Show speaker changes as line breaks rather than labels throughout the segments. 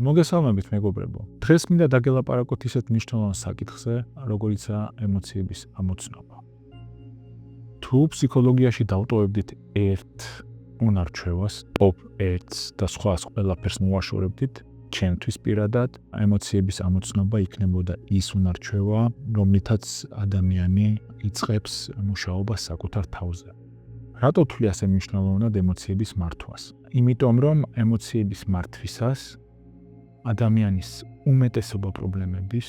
მოგესალმებით მეგობრებო. დღეს მინდა დაგელაპარაკოთ ისეთ მნიშვნელოვან საკითხზე, როგორიცაა ემოციების ამოცნობა. თუ ფსიქოლოგიაში დავტოვებდით ერთ უნარჩვევას, top 1-ს და სხვას ყველაფერს მოვაშორებდით, ჩემთვის პირადად ემოციების ამოცნობა იქნებოდა ის უნარჩვევა, რომლითაც ადამიანი იწყებს მუშაობას საკუთარ თავზე. რატო ვთვლი ასე მნიშვნელოვნად ემოციების მართვას? იმიტომ რომ ემოციების მართვისას ადამიანის უმეტესობა პრობლემების,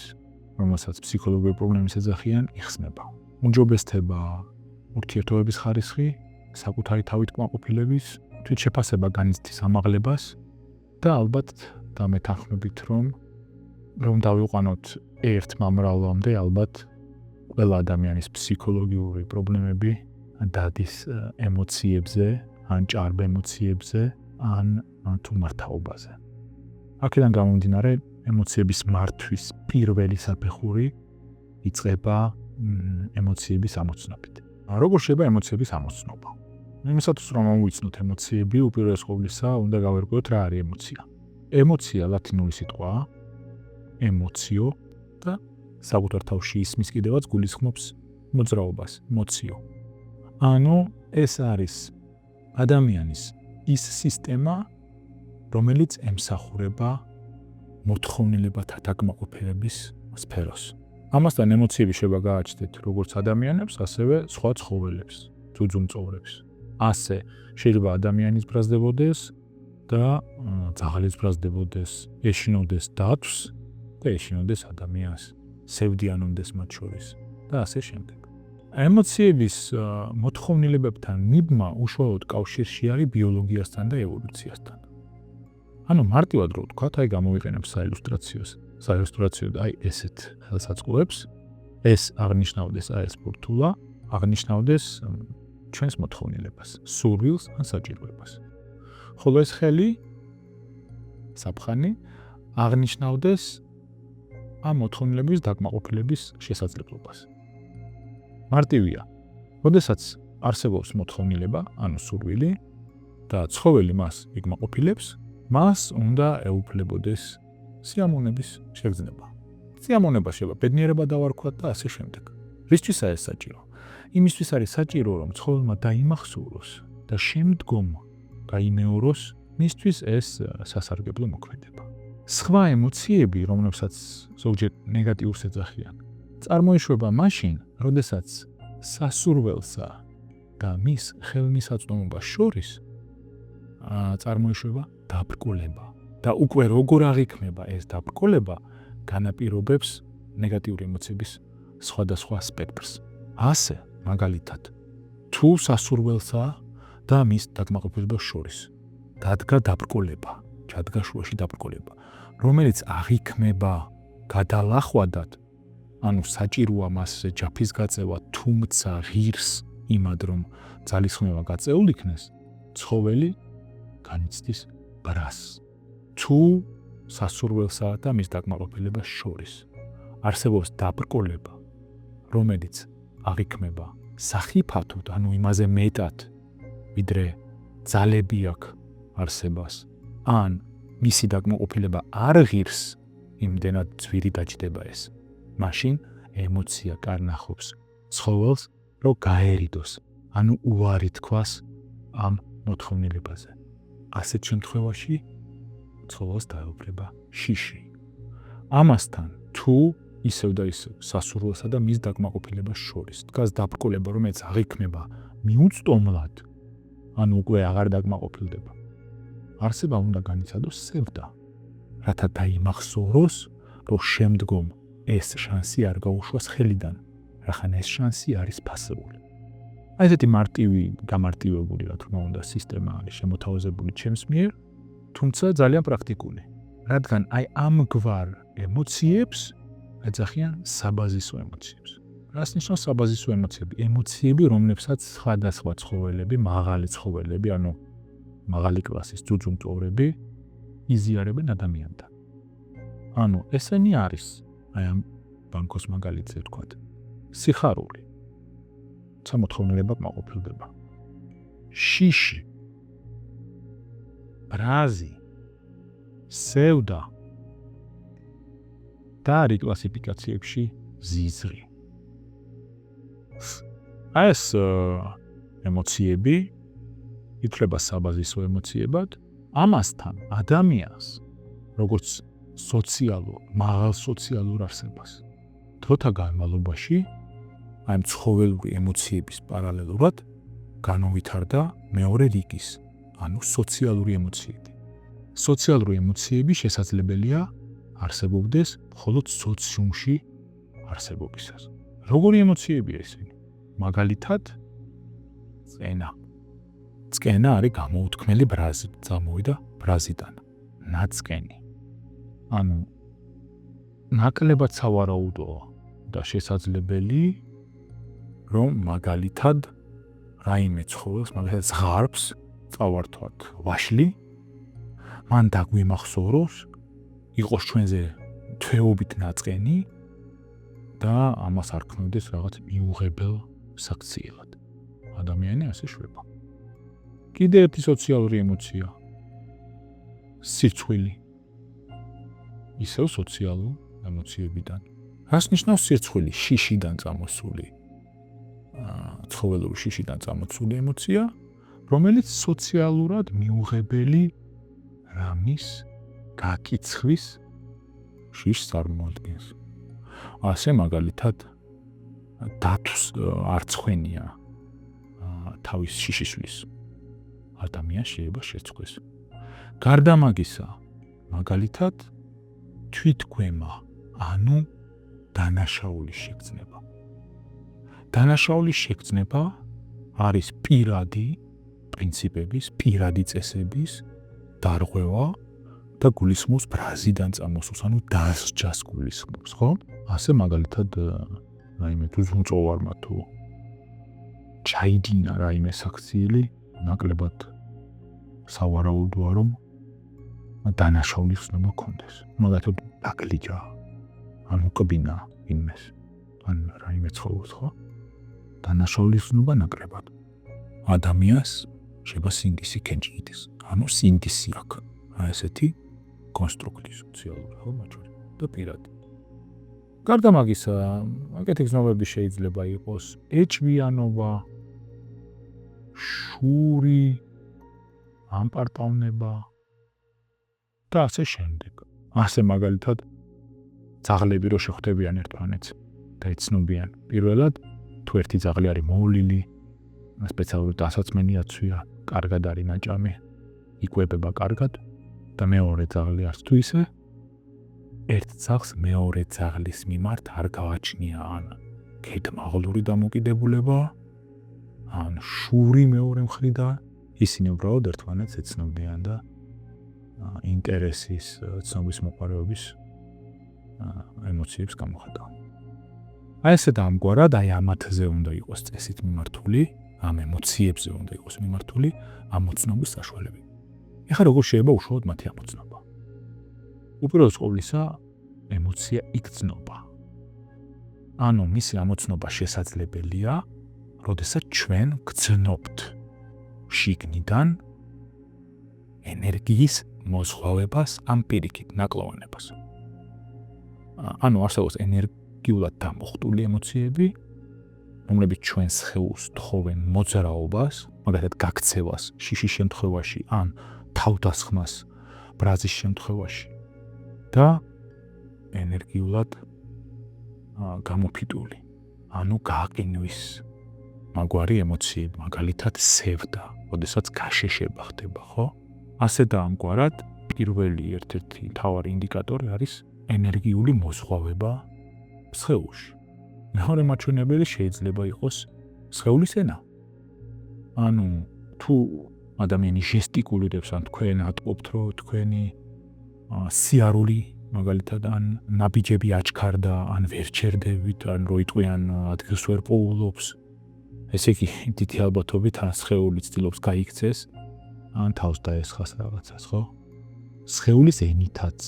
რომელსაც ფსიქოლოგიური პრობლემის ეძახიან, იხსნება. უმჯობესდება ურთიერთობების ხარისხი, საკუთარი თავით კმაყოფილების, თვითშეფასება განიცდის ამაღლებას და ალბათ დამეთანხმებით რომ დავიყვანოთ ერთ მამრავლამდე, ალბათ ყველა ადამიანის ფსიქოლოგიური პრობლემები დადის ემოციებზე, ან ჭარბ ემოციებზე, ან თუ მართაობაზე. აქედან გამომდინარე, ემოციების მართვის პირველი საფეხური იწყება ემოციების ამოცნობით. როგორ შეიძლება ემოციების ამოცნობა? იმისათვის რომ მოვიცნოთ ემოციები, უპირველეს ყოვლისა უნდა გავერკვევთ რა არის ემოცია. ემოცია ლათინური სიტყვაა, ემოციო და საკუთარ თავში ისმის კიდევაც გულისხმობს მოძრაობას, მოციო. ანუ ეს არის ადამიანის ის სისტემა, რომელიც ემსახურება მოთხოვნილებათა დაკმაყოფილების სფეროს. ამასთან ემოციები შეიძლება გააჩნდეთ როგორც ადამიანებს, ასევე სხვა ცხოველებს, ძუძუმწოვრებს. ასე შეიძლება ადამიანის ბრაზდებოდეს და ძაღლის ბრაზდებოდეს, ეშინოდეს დათვს და ეშინოდეს ადამიანს, სევდიანონდეს მათ შორის და ასე შემდეგ. ემოციების მოთხოვნილებებთან მიბმა უშუალოდ კავშირში არის ბიოლოგიასთან და ევოლუციასთან. ანუ მარტივად რო ვთქვათ, აი გამოვიყენებ საილუსტრაციოს. საილუსტრაციოდ აი ესეთ ხელსაწყოებს, ეს აღნიშნავდეს აი ეს ბურთულა, აღნიშნავდეს ჩვენს მოთხოვნილებას, სურვილს ან საჭიროებას. ხოლო ეს ხელი, საფხანი, აღნიშნავდეს ამ მოთხოვნილების დაკმაყოფილების შესაძლებლობას. მარტივია. როდესაც არსებობს მოთხოვნილება, ანუ სურვილი და ცხოველი მას იკმაყოფილებს, მას უნდა ეუფლებოდეს სიამოვნების შეგრძნება. სიამოვნება შეიძლება ბედნიერება დავარქვათ და ასე შემდეგ. რისთვისაა ეს საჭირო? იმისთვის არის საჭირო, რომ ცხოველმა დაიმახსოვროს და შემდგომ გაიმეოროს, მისთვის ეს სასარგებლო მოქმედება. სხვა ემოციები, რომლებსაც ზოგჯერ ნეგატიურს ეძახიან, წარმოიშვება მაშინ, როდესაც სასურველსა და მის ხელმისაწვდომობას შორის წარმოიშვება დაბრკოლება. და უკვე როგორ აღიქმება ეს დაბრკოლება, განაპირობებს ნეგატიური ემოციების სხვადასხვა სპექტრს. ასე, მაგალითად, თუ სასურველსა და მის დაკმაყოფილებას შორის დადგა დაბრკოლება, ჩადგა შუაში დაბრკოლება, რომელიც აღიქმება გადალახვადად, ანუ საჭიროა მასზე ჯაფის გაწევა, თუმცა ღირს იმად, რომ ძალისხმევა გაწეულ იქნეს, ცხოველი განიცდის ბრას. თუ სასურველსა და მის დაკმაყოფილებას შორის არსებობს დაბრკოლება, რომელიც აღიქმება სახიფათოდ, ანუ იმაზე მეტად, ვიდრე ძალები აქვს არსებას, ან მისი დაკმაყოფილება არ ღირს, იმდენად ძვირი დაჯდება ეს. მაშინ ემოცია კარნახობს ცხოველს, რომ გაერიდოს, ანუ უარი თქვას ამ მოთხოვნილებაზე. ასეთ შემთხვევაში ცხოველს დაეუფლება შიში. ამასთან, თუ ისევ და ისევ სასურველსა და მის დაკმაყოფილებას შორის დგას დაბრკოლება, რომელიც აღიქმება მიუწვდომლად, ანუ უკვე აღარ დაკმაყოფილდება, არსება უნდა განიცადოს სევდა, რათა დაიმახსოვროს, რომ შემდგომ ეს შანსი არ გაუშვას ხელიდან, რახან ეს შანსი არის ფასეული. აი ესეთი მარტივი, გამარტივებული, რა თქმა უნდა, სისტემა არის შემოთავაზებული ჩემს მიერ, თუმცა ძალიან პრაქტიკული, რადგან აი ამგვარ ემოციებს ეძახიან საბაზისო ემოციებს. რას ნიშნავს საბაზისო ემოციები? ემოციები, რომლებსაც სხვადასხვა ცხოველები, მაღალი ცხოველები, ანუ მაღალი კლასის ძუძუმწოვრები იზიარებენ ადამიანთან. ანუ ესენი არის, აი ამ ბანკოს მაგალითზე ვთქვათ, სიხარული, მოთხოვნილება კმაყოფილდება, შიში, ბრაზი, სევდა და არის კლასიფიკაციებში ზიზღი. ეს ემოციები ითვლება საბაზისო ემოციებად, ამასთან ადამიანს როგორც მაღალ სოციალურ არსებას დროთა განმავლობაში აი ცხოველური ემოციების პარალელურად განუვითარდა მეორე რიგის, ანუ სოციალური ემოციები. სოციალური ემოციები შესაძლებელია არსებობდეს მხოლოდ სოციუმში არსებობისას. როგორი ემოციებია ისინი? მაგალითად, წენა. წენა არის გამოუთქმელი ბრაზი, წამოვიდა ბრაზიდან. ნაწკენი. ანუ ნაკლებად სავარაუდოა და შესაძლებელი, რომ მაგალითად რაიმე ცხოველს, მაგალითად ზღარბს წავართვათ ვაშლი, მან დაგვიმახსოვროს, იყოს ჩვენზე თვეობით ნაწყენი და ამას არ ქმნიდეს რაღაც მიუღებელ საქციელად. ადამიანი ასე შვება. კიდე ერთი სოციალური ემოცია. სირცხვილი. ისევ სოციალურ ემოციებიდან. რას ნიშნავს სირცხვილი? შიშიდან წამოსული. ცხოველური შიშიდან წამოსული ემოცია, რომელიც სოციალურად მიუღებელი რამის გაკიცხვის შიშს წარმოადგენს. ასე მაგალითად დათვს არ ცხენია თავის შიშისვლის. ადამიანს შეიძლება შეცხვეს. გარდა მაგისა, მაგალითად თვითგვემა, ანუ დანაშაულის შეგრძნება. დანაშაულის შეგრძნება არის პირადი პრინციპების, პირადი წესების დარღვევა და გულისხმობს ბრაზიდან წამოსულს, ანუ დასჯას გულისხმობს, ხო? ასე მაგალითად რაიმე თუ ზუნწოვარმა თუ ჩაიდინა რაიმე საქციელი, ნაკლებად სავარაუდოა, რომ დანაშაულის ცნობა ჰქონდეს. მაგალითად დაგლიჯა, ან უკბინა იმეს, ან რაიმე ცხოველს, ხო? დანაშაულის ცნობა ნაკლებად. ადამიანს შეიძლება სინდისი ქენჭიდეს, ანუ სინდისი აქვს. ესეთი კონსტრუქცია სოციალური, ხო, მაჩვენე და პირადი. გარდა მაგისა,აკეთი გზნობები შეიძლება იყოს ეჭვიანობა, შური, ამპარტავნება და ასე შემდეგ. ასე მაგალითად ძაღლები რო შეხვდებიან ერთმანეთს და იცნობიან პირველად თუ ერთი ძაღლი არის მოვლილი, სპეციალური დასაცმელი აცვია, კარგად არის ნაჭამი, იკვებება კარგად და მეორე ძაღლი არც თუ ისე ერთ ძაღლს მეორე ძაღლის მიმართ არ გავაჩნია ან ქედმაღლური დამოკიდებულება, ან შური მეორე მხრიდან, ისინი უბრალოდ ერთმანეთს ეცნობიან და ინტერესის, ცნობის მოყარეობის ემოციებს გამოხატავენ. აი ესე და ამგვარად, აი ამათზე უნდა იყოს წესით მიმართული, ამ ემოციებზე უნდა იყოს მიმართული ამოცნობის საშუალებები. ეხლა როგორ შეიძლება უშუალოდ მათი ამოცნობა? უპირველეს ყოვლისა, ემოცია იგრძნობა. ანუ მისი ამოცნობა შესაძლებელია, როდესაც ჩვენ გრძნობთ შიგნიდან ენერგიის მოზღვავებას ამ პირიქით ნაკლოვანებას. ანუ არსებობს ენერგიულად დამოხტული ემოციები, რომლებიც ჩვენ სხეულს თხოვენ მოძრაობას, მაგალითად გაქცევას შიშის შემთხვევაში ან თავდასხმას ბრაზის შემთხვევაში და ენერგიულად გამოფიტული, ანუ გაყინვის მაგვარი ემოციები, მაგალითად სევდა, როდესაც გაშეშება ხდება, ხო? ასე და ამგვარად პირველი ერთ-ერთი მთავარი ინდიკატორი არის ენერგიული მოზღვავება სხეულში. მეორე მაჩვენებელი შეიძლება იყოს სხეულის ენა. ანუ თუ ადამიანი ჟესტიკულირებს, ან თქვენ ატყობთ, რომ თქვენი სიარული მაგალითად ან ნაბიჯები აჩქარდა, ან ვერ ჩერდებით, ან რო იტყვიან ადგილს ვერ პოულობს, ესე იგი დიდი ალბათობით ან სხეული ცდილობს გაიქცეს, ან თავს დაესხას რაღაცას, ხო? სხეულის ენითაც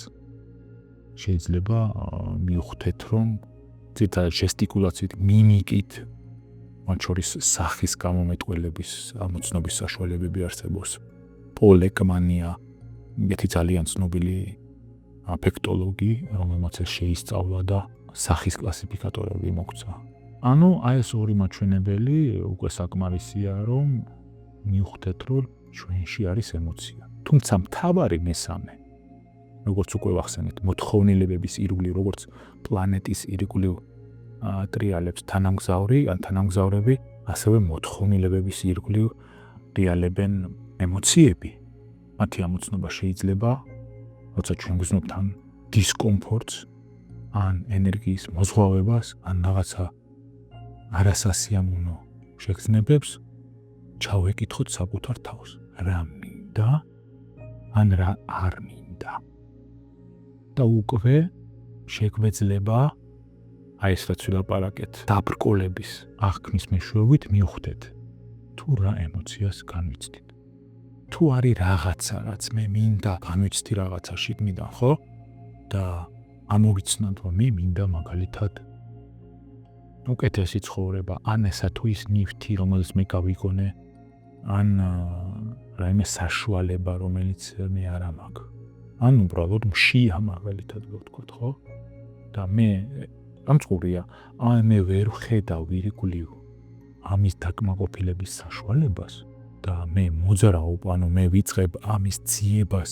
შეიძლება მიხვდეთ, რომ ძირითადად ჟესტიკულაციით, მიმიკით, მათ შორის სახის გამომეტყველების ამოცნობის საშუალებები არსებობს. პოლეკმანია, ერთი ძალიან ცნობილი აფექტოლოგი, რომელმაც ეს შეისწავლა და სახის კლასიფიკატორები მოგცა. ანუ აი ეს ორი მაჩვენებელი უკვე საკმარისია, რომ მივხვდეთ, რომ ჩვენში არის ემოცია. თუმცა მთავარი მესამე, როგორც უკვე ვახსენეთ, მოთხოვნილებების ირგვლივ, როგორც პლანეტის ირგვლივ ტრიალებს თანამგზავრი, ან თანამგზავრები, ასევე მოთხოვნილებების ირგვლივ ტრიალებენ ემოციები. მათი ამოცნობა შეიძლება, როცა ჩვენ გვზნობთ ან დისკომფორტს, ან ენერგიის მოზღვავებას, ან რაღაცა არასასიამოვნო შეგრძნებებს, ჩავეკითხოთ საკუთარ თავს, რა მინდა, ან რა არ მინდა. და უკვე შეგვეძლება აი ეს რაც ვილაპარაკეთ, დაბრკოლების აღქმის მეშვეობით მივხვდეთ, თუ რა ემოციას განვიცდით. თუ არის რაღაცა, რაც მე მინდა განვიცდი რაღაცა შიგნიდან, ხო? და ამოვიცნოთ, რომ მე მინდა მაგალითად უკეთესი ცხოვრება, ან ესა თუ ის ნივთი, რომელიც მე გავიგონე, ან რაიმე საშუალება, რომელიც მე არ მაქვს. ან უბრალოდ მშია მაგალითად ვთქვათ, ხო? და მე ამწყურია, მე ვერ ხედავ ირგვლივ ამის დაკმაყოფილების საშუალებას და მე მოძრაობ, ანუ მე ვიწყებ ამის ძიებას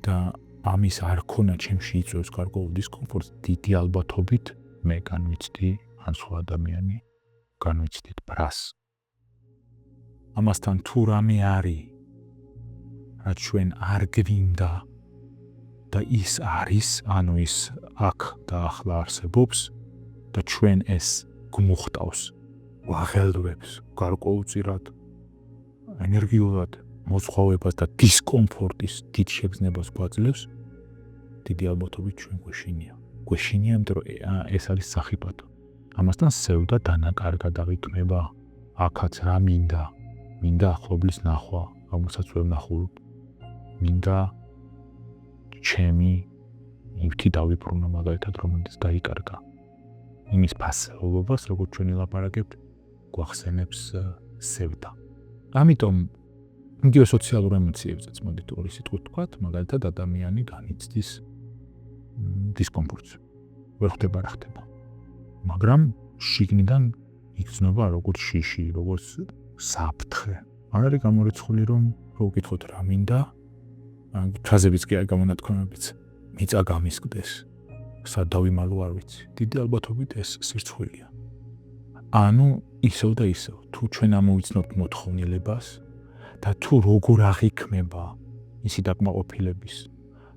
და ამის არ ქონა ჩემში იწვევს გარკვეულ დისკომფორტს, დიდი ალბათობით მე განვიცდი, ან სხვა ადამიანი განვიცდით ბრას. ამასთან თუ რამე არის, რაც ჩვენ არ გვინდა და ის არის, ანუ ის აქ და ახლა არსებობს და ჩვენ ეს გვმოხტავს, ვაღელვებს გარკვეულწილად ენერგიულად მozღვავებას და დისკომფორტის დიდ შეგრძნებას გვაძლევს, დიდი ალბათობით ჩვენ გვეშინია. გვეშინია, იმიტომ რომ ეს არის სახიფათო. ამასთან სევდა დანაკარგად აღიქმება, აქაც რა მინდა, მინდა ახლობლის ნახვა, რომელსაც ვერ ვნახულობ, მინდა ჩემი ნივთი დავიბრუნო მაგალითად, რომელიც დაიკარგა. იმის ფასეულობას, როგორც ჩვენ ვილაპარაკებთ, გვახსენებს სევდა. ამიტომ იგივე სოციალურ ემოციებზეც მოდით ორი სიტყვით ვთქვათ, მაგალითად ადამიანი განიცდის დისკომფორტს. ვერ ხვდება რა ხდება. მაგრამ შიგნიდან იგრძნობა როგორც შიში, როგორც საფრთხე. არ არის გამორიცხული, რომ ვუკითხოთ რა მინდა, ფრაზებიც კი არ გამონათქვამებიც, მიწა გამისკდეს, სად დავიმალო არ ვიცი. დიდი ალბათობით ეს სირცხვილია. ანუ ისევ და ისევ, თუ ჩვენ ამოვიცნობთ მოთხოვნილებას და თუ როგორ აღიქმება ისი დაკმაყოფილების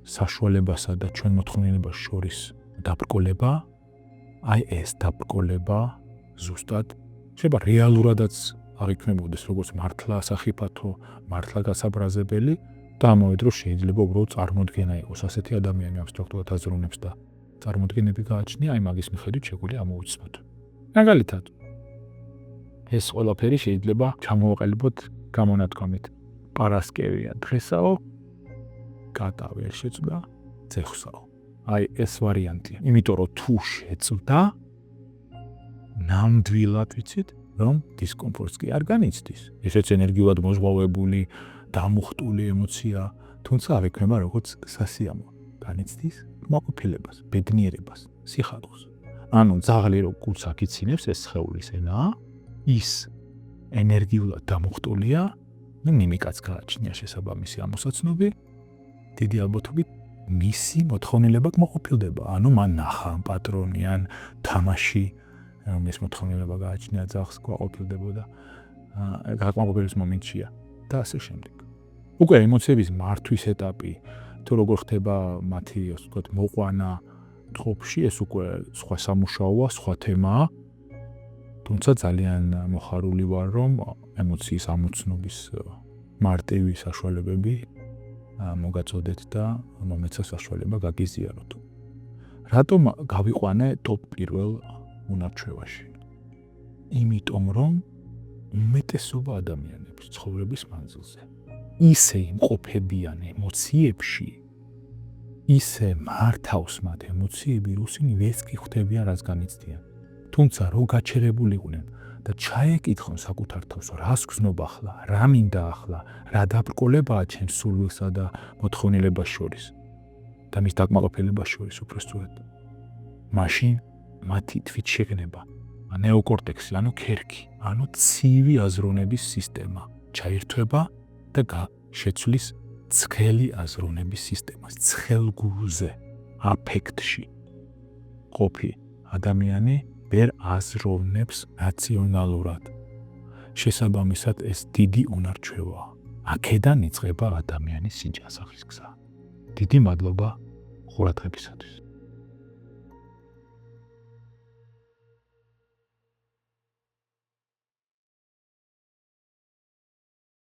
საშუალებასა და ჩვენ მოთხოვნილებას შორის დაბრკოლება, აი ეს დაბრკოლება ზუსტად შეიძლება რეალურადაც აღიქმებოდეს როგორც მართლა სახიფათო, მართლა გასაბრაზებელი და ამავე დროს შეიძლება უბრალოდ წარმოდგენა იყოს ასეთი ადამიანი აბსტრაქტულად აზროვნებს და წარმოდგენები გააჩნია, აი მაგის მიხედვით შეგვიძლია ამოვიცნოთ. მაგალითად, ეს ყველაფერი შეიძლება ჩამოვაყალიბოთ გამონათქვამით. პარასკევია დღესაო, კატავი არ შეწვდა, ძეხსაო. აი ეს ვარიანტია. იმიტომ რომ თუ შეწვდა, ნამდვილად ვიცით, რომ დისკომფორტს კი არ განიცდის. ესეც ენერგიულად მოზღვავებული, დამუხტული ემოცია, თუმცა არ იქნება როგორც სასიამოვნო. განიცდის კმაყოფილებას, ბედნიერებას, სიხარულს. ანუ ძაღლი რო გულს აქიცინებს, ეს სხეულის ენაა, ის ენერგიულად დამუხტულია, მიმიკაც გააჩნია შესაბამისი ამოსაცნობი, დიდი ალბათობით მისი მოთხოვნილება კმაყოფილდება. ანუ მან ნახა პატრონი ან თამაში, ეს მოთხოვნილება გააჩნია ძაღლს კმაყოფილდებოდა, გაკმაყოფილების მომენტშია და ასე შემდეგ. უკვე ემოციების მართვის ეტაპი, თუ როგორ ხდება მათი, ასე ვთქვათ, მოყვანა ტყუპში, ეს უკვე სხვა სამუშაოა, სხვა თემაა. თუმცა ძალიან მოხარული ვარ, რომ ემოციის ამოცნობის მარტივი საშუალებები მოგაწოდეთ და მომეცა საშუალება გაგიზიაროთ. რატომ გავიყვანე ტოპ პირველ უნარჩვევაში? იმიტომ რომ უმეტესობა ადამიანებს ცხოვრების მანძილზე ისე იმყოფებიან ემოციებში, ისე მართავს მათ ემოციები, რუსინი ვერც კი ხვდებიან, რაც განიცდიან. თუმცა რო გაჩერებულიყვნენ და ჩაეკითხონ საკუთარ თავს, რას გრძნობ ახლა, რა მინდა ახლა, რა დაბრკოლებაა ჩემს სურვილსა და მოთხოვნილებას შორის. და მის დაკმაყოფილებას შორის უბრალოდ მაშინ მათი თვით შეგნება ნეოკორტექსი, ანუ ქერქი, ანუ ცივი აზროვნების სისტემა ჩაირთვება და შეცვლის ცხელი აზროვნების სისტემას, ცხელგულზე, აფექტში ყოფი ადამიანი ვერ აზროვნებს რაციონალურად. შესაბამისად ეს დიდი უნარჩვევაა. აქედან იწყება ადამიანის სიჯანსაღის გზა. დიდი მადლობა ყურადღებისათვის.